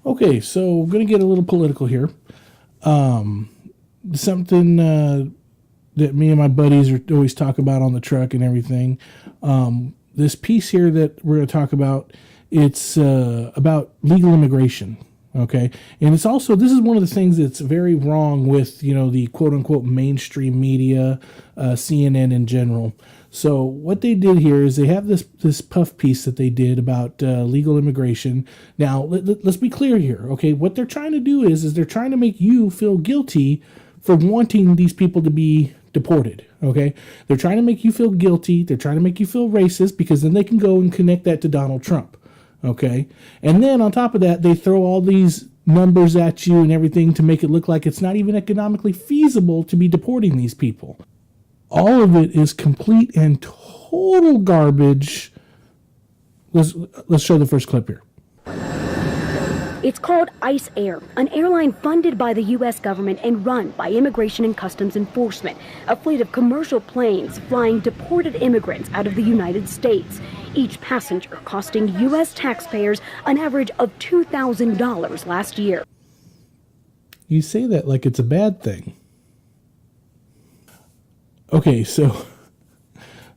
Okay, so I'm going to get a little political here. Something that me and my buddies are always talk about on the truck and everything. This piece here that we're going to talk about, it's about legal immigration. Okay, and it's also, this is one of the things that's very wrong with, you know, the quote unquote mainstream media, CNN in general. So what they did here is they have this puff piece that they did about legal immigration. Now let's be clear here. Okay, what they're trying to do is they're trying to make you feel guilty for wanting these people to be deported. Okay, they're trying to make you feel guilty. They're trying to make you feel racist, because then they can go and connect that to Donald Trump. Okay, and then on top of that, they throw all these numbers at you and everything to make it look like it's not even economically feasible to be deporting these people. All of it is complete and total garbage. Let's show the first clip here. It's called ICE Air, an airline funded by the U.S. government and run by Immigration and Customs Enforcement, a fleet of commercial planes flying deported immigrants out of the United States, each passenger costing U.S. taxpayers an average of $2,000 last year. You say that like it's a bad thing. Okay, so,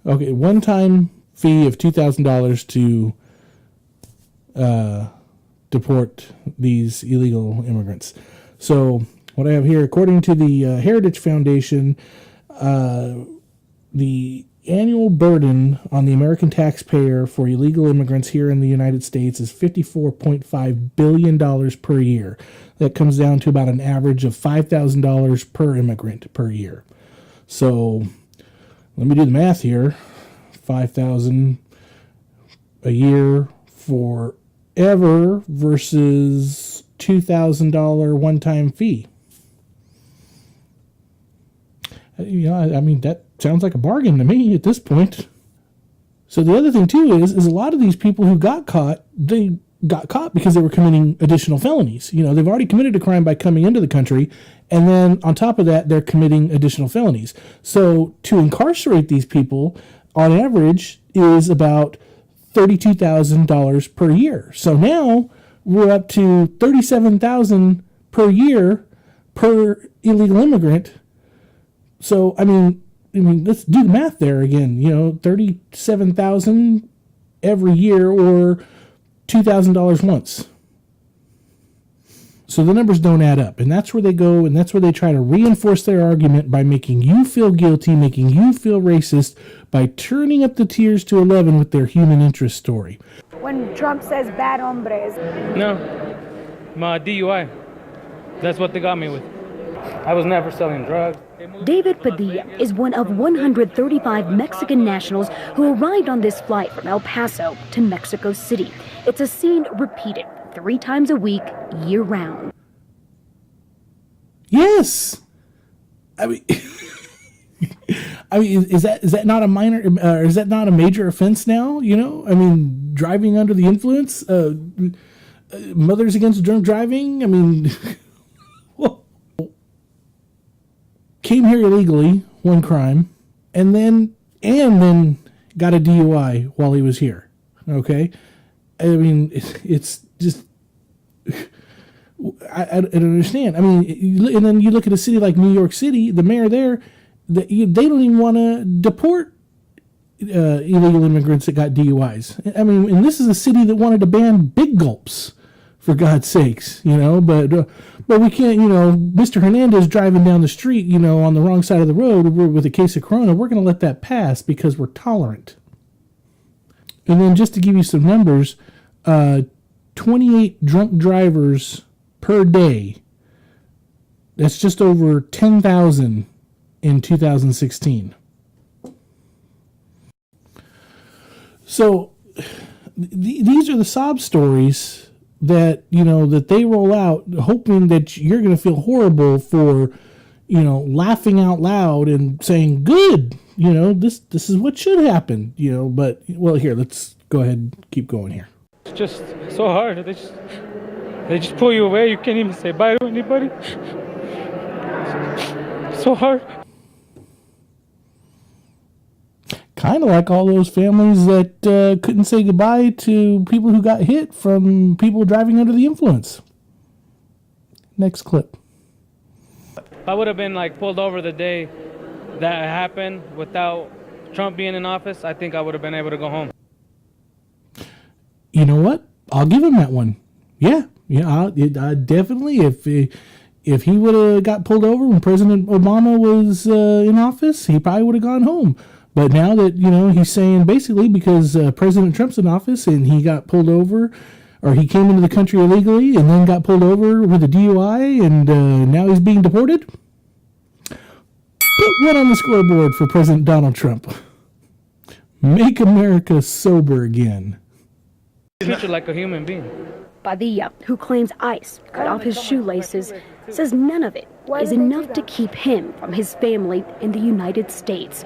one-time fee of $2,000 to deport these illegal immigrants. So what I have here, according to the Heritage Foundation, the annual burden on the American taxpayer for illegal immigrants here in the United States is $54.5 billion per year. That comes down to about an average of $5,000 per immigrant per year. So let me do the math here. $5,000 a year forever versus $2,000 one-time fee. You know, I mean, that sounds like a bargain to me at this point. So the other thing too is a lot of these people who got caught, they got caught because they were committing additional felonies. You know, they've already committed a crime by coming into the country, and then on top of that, they're committing additional felonies. So to incarcerate these people, on average, is about $32,000 per year. So now we're up to $37,000 per year per illegal immigrant. So I mean, let's do the math there again. You know, $37,000 every year, or $2,000 once. So the numbers don't add up, and that's where they go, and that's where they try to reinforce their argument by making you feel guilty, making you feel racist, by turning up the tiers to 11 with their human interest story. When Trump says bad hombres. No, my DUI. That's what they got me with. I was never selling drugs. David Padilla is one of 135 Mexican nationals who arrived on this flight from El Paso to Mexico City. It's a scene repeated 3 times a week, year-round. Yes, I mean, is that not a minor? Is that not a major offense now? You know, I mean, driving under the influence, mothers against drunk driving. I mean, came here illegally, one crime, and then got a DUI while he was here. Okay, I mean, it's just, I don't understand. I mean, and then you look at a city like New York City, the mayor there, they don't even want to deport illegal immigrants that got DUIs. I mean, and this is a city that wanted to ban big gulps, for God's sakes, you know, but we can't, you know, Mr. Hernandez driving down the street, you know, on the wrong side of the road with a case of corona, we're going to let that pass because we're tolerant. And then just to give you some numbers, 28 drunk drivers per day. That's just over 10,000 in 2016. So these are the sob stories that, you know, that they roll out, hoping that you're going to feel horrible for, you know, laughing out loud and saying, good, you know, this is what should happen, you know. But, well, here, let's go ahead and keep going here. It's just so hard. They just pull you away. You can't even say bye to anybody. It's so hard. Kind of like all those families that couldn't say goodbye to people who got hit from people driving under the influence. Next clip. If I would have been like pulled over the day that happened without Trump being in office, I think I would have been able to go home. You know what? I'll give him that one. Yeah, I definitely. If he would have got pulled over when President Obama was in office, he probably would have gone home. But now that, he's saying basically because President Trump's in office and he got pulled over, or he came into the country illegally and then got pulled over with a DUI and now he's being deported. Put one on the scoreboard for President Donald Trump. Make America sober again. Treat you like a human being. Padilla, who claims ICE cut off his shoelaces, says none of it is enough to keep him from his family in the United States.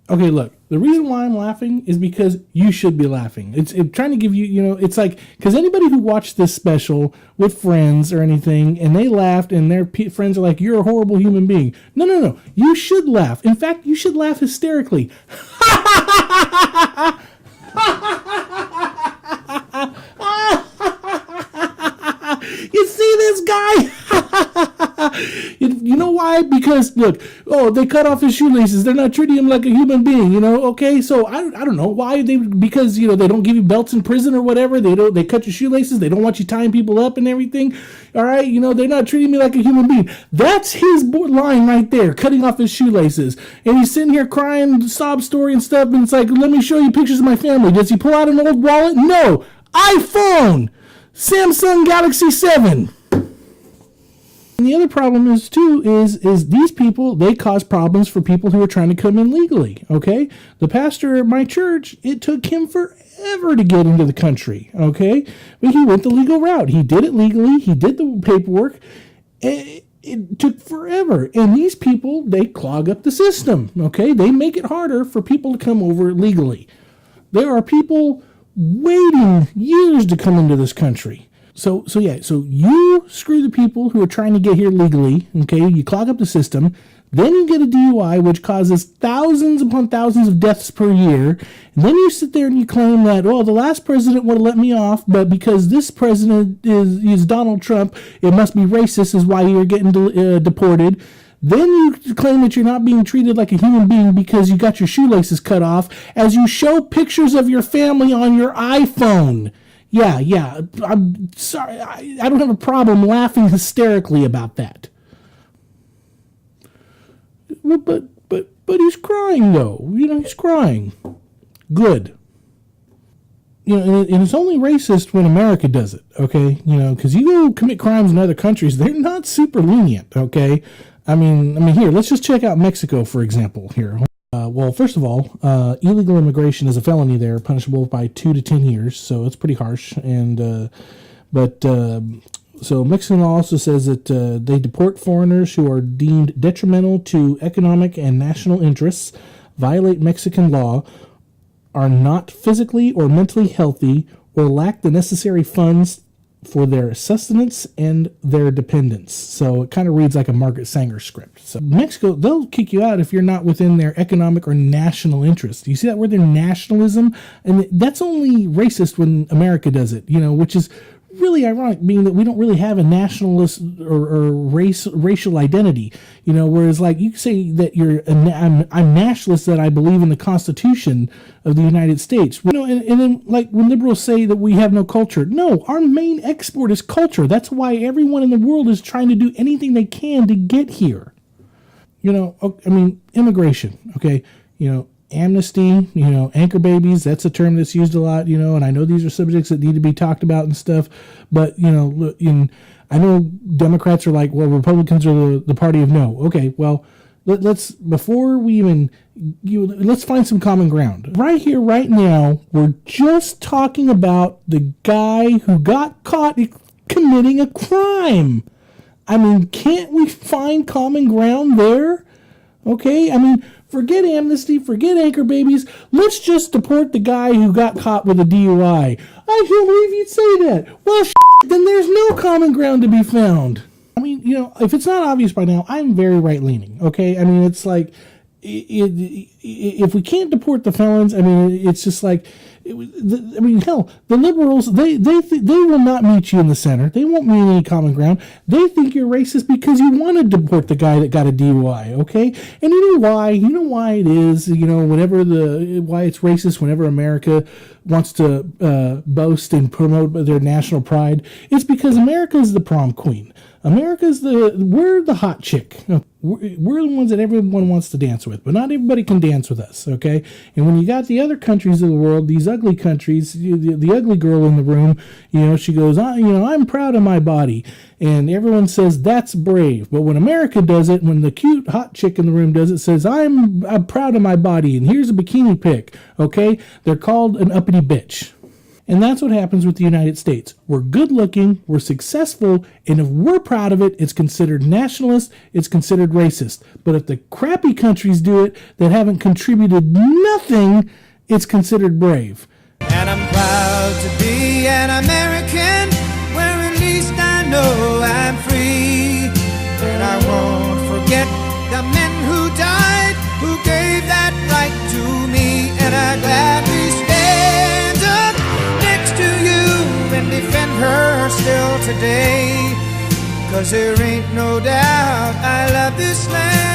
Okay, look, the reason why I'm laughing is because you should be laughing. It's trying to give you, it's like, because anybody who watched this special with friends or anything, and they laughed, and their friends are like, you're a horrible human being. No. You should laugh. In fact, you should laugh hysterically. You see this guy? You know why? Because look, they cut off his shoelaces. They're not treating him like a human being, Okay, so I don't know why because they don't give you belts in prison or whatever. They cut your shoelaces. They don't want you tying people up and everything. All right, they're not treating me like a human being. That's his line right there, cutting off his shoelaces. And he's sitting here crying, sob story and stuff. And it's like, let me show you pictures of my family. Does he pull out an old wallet? No, iPhone. Samsung Galaxy 7. And the other problem is these people, they cause problems for people who are trying to come in legally, okay? The pastor at my church, it took him forever to get into the country, okay? But he went the legal route. He did it legally. He did the paperwork. It took forever. And these people, they clog up the system, okay? They make it harder for people to come over legally. There are people waiting years to come into this country. So you screw the people who are trying to get here legally, okay? You clog up the system. Then you get a DUI, which causes thousands upon thousands of deaths per year. And then you sit there and you claim that, the last president would have let me off, but because this president is Donald Trump, it must be racist is why you're getting deported. Then you claim that you're not being treated like a human being because you got your shoelaces cut off as you show pictures of your family on your iPhone. Yeah. I'm sorry. I don't have a problem laughing hysterically about that. But he's crying though. He's crying. Good. And it's only racist when America does it, okay? Because you go commit crimes in other countries, they're not super lenient, okay? I mean, here, let's just check out Mexico, for example, here. Well, first of all, illegal immigration is a felony there, punishable by 2 to 10 years, so it's pretty harsh. And so Mexican law also says that they deport foreigners who are deemed detrimental to economic and national interests, violate Mexican law, are not physically or mentally healthy, or lack the necessary funds for their sustenance and their dependents. So it kind of reads like a Margaret Sanger script. So Mexico, they'll kick you out if you're not within their economic or national interest. You see that word there, nationalism? And that's only racist when America does it, which is really ironic, being that we don't really have a nationalist or racial identity, whereas like you say that I'm nationalist, that I believe in the Constitution of the United States, and then like when liberals say that we have no culture, no, our main export is culture. That's why everyone in the world is trying to do anything they can to get here. Immigration, okay, amnesty, anchor babies, that's a term that's used a lot, and I know these are subjects that need to be talked about and stuff, but, I know Democrats are like, well, Republicans are the party of no. Okay, well, let's find some common ground. Right here, right now, we're just talking about the guy who got caught committing a crime. Can't we find common ground there? Okay, forget amnesty, forget anchor babies. Let's just deport the guy who got caught with a DUI. I can't believe you'd say that. Well, then there's no common ground to be found. If it's not obvious by now, I'm very right-leaning, okay? It's like, if we can't deport the felons, it's just like, I mean, hell, the liberals, they will not meet you in the center. They won't meet any common ground. They think you're racist because you want to deport the guy that got a DUI, okay? And you know why? You know why it is, why it's racist whenever America wants to boast and promote their national pride? It's because America is the prom queen. We're the hot chick. We're the ones that everyone wants to dance with, but not everybody can dance with us, okay? And when you got the other countries of the world, these ugly countries, the ugly girl in the room, she goes, I'm proud of my body. And everyone says that's brave. But when America does it, when the cute hot chick in the room does it, says, I'm proud of my body, and here's a bikini pic, okay? They're called an uppity bitch. And that's what happens with the United States. We're good looking, we're successful, and if we're proud of it, it's considered nationalist, it's considered racist. But if the crappy countries do it that haven't contributed nothing, it's considered brave. And I'm proud to be an American, where at least I know I'm free. And I won't forget the men who died, who gave that right to me. And I gladly stand up next to you and defend her still today. 'Cause there ain't no doubt I love this land.